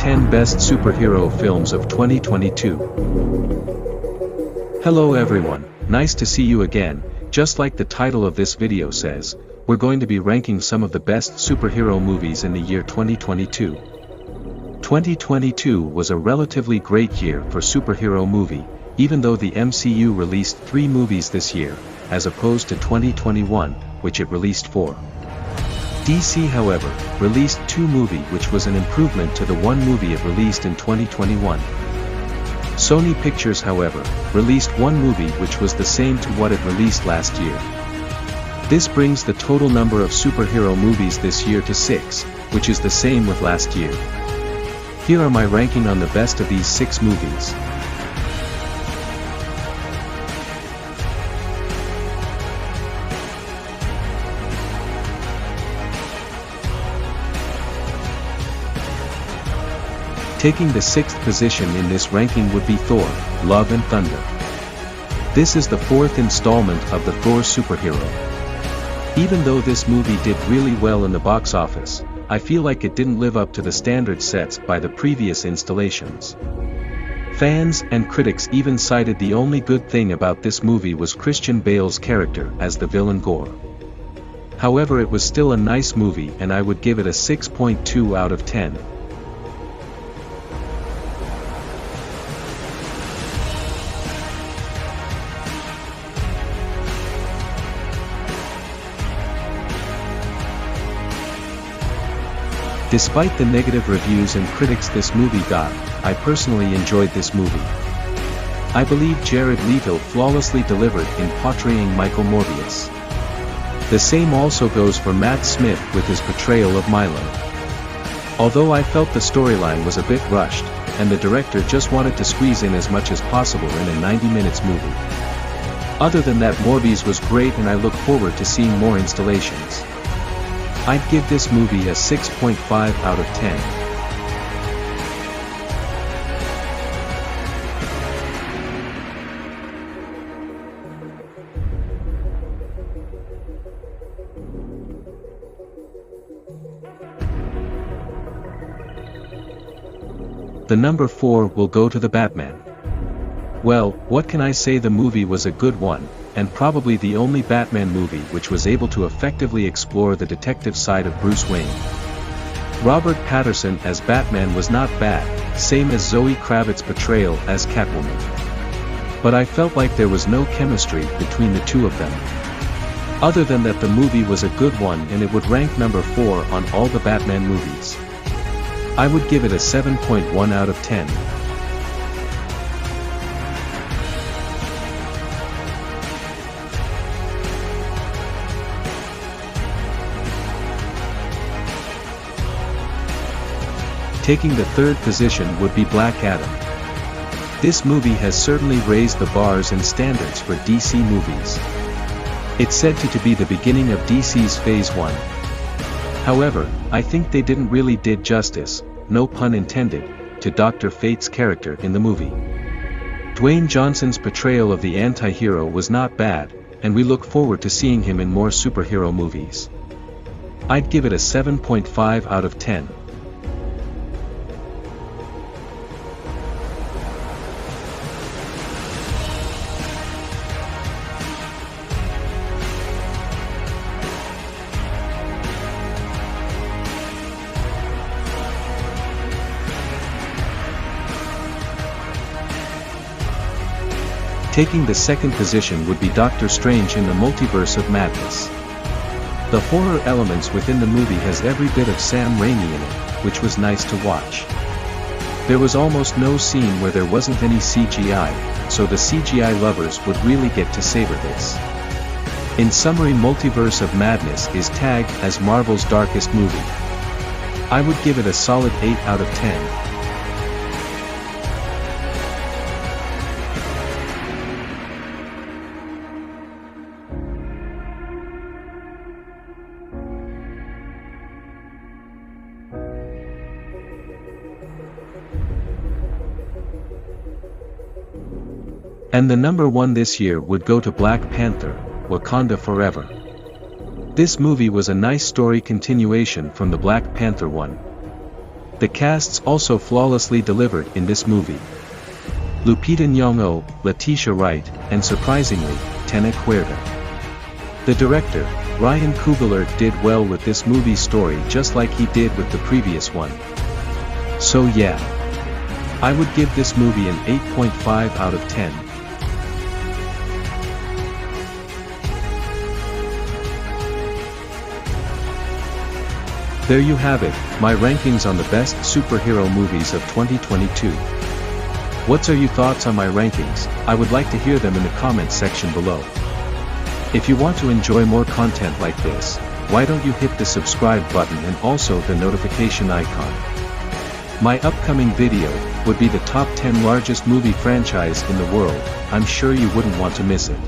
10 Best Superhero Films of 2022. Hello everyone, nice to see you again. Just like the title of this video says, we're going to be ranking some of the best superhero movies in the year 2022. 2022 was a relatively great year for superhero movie, even though the MCU released 3 movies this year, as opposed to 2021, which it released 4. DC however, released 2 movies which was an improvement to the 1 movie it released in 2021. Sony Pictures however, released 1 movie which was the same to what it released last year. This brings the total number of superhero movies this year to 6, which is the same with last year. Here are my ranking on the best of these 6 movies. Taking the 6th position in this ranking would be Thor, Love and Thunder. This is the 4th installment of the Thor superhero. Even though this movie did really well in the box office, I feel like it didn't live up to the standards set by the previous installations. Fans and critics even cited the only good thing about this movie was Christian Bale's character as the villain Gore. However, it was still a nice movie and I would give it a 6.2 out of 10. Despite the negative reviews and critics this movie got, I personally enjoyed this movie. I believe Jared Leto flawlessly delivered in portraying Michael Morbius. The same also goes for Matt Smith with his portrayal of Milo. Although I felt the storyline was a bit rushed, and the director just wanted to squeeze in as much as possible in a 90 minutes movie. Other than that, Morbius was great and I look forward to seeing more installations. I'd give this movie a 6.5 out of 10. The number 4 will go to The Batman. Well, what can I say, the movie was a good one, and probably the only Batman movie which was able to effectively explore the detective side of Bruce Wayne. Robert Pattinson as Batman was not bad, same as Zoe Kravitz's portrayal as Catwoman. But I felt like there was no chemistry between the two of them. Other than that, the movie was a good one and it would rank number 4 on all the Batman movies. I would give it a 7.1 out of 10. Taking the 3rd position would be Black Adam. This movie has certainly raised the bars and standards for DC movies. It's said to be the beginning of DC's Phase 1. However, I think they didn't really did justice, no pun intended, to Dr. Fate's character in the movie. Dwayne Johnson's portrayal of the anti-hero was not bad, and we look forward to seeing him in more superhero movies. I'd give it a 7.5 out of 10. Taking the 2nd position would be Doctor Strange in the Multiverse of Madness. The horror elements within the movie has every bit of Sam Raimi in it, which was nice to watch. There was almost no scene where there wasn't any CGI, so the CGI lovers would really get to savor this. In summary, Multiverse of Madness is tagged as Marvel's darkest movie. I would give it a solid 8 out of 10. And the number 1 this year would go to Black Panther, Wakanda Forever. This movie was a nice story continuation from the Black Panther one. The casts also flawlessly delivered in this movie. Lupita Nyong'o, Letitia Wright, and surprisingly, Tena Huerta. The director, Ryan Coogler, did well with this movie's story just like he did with the previous one. So yeah. I would give this movie an 8.5 out of 10. There you have it, my rankings on the best superhero movies of 2022. What are your thoughts on my rankings? I would like to hear them in the comments section below. If you want to enjoy more content like this, why don't you hit the subscribe button and also the notification icon. My upcoming video would be the top 10 largest movie franchise in the world. I'm sure you wouldn't want to miss it.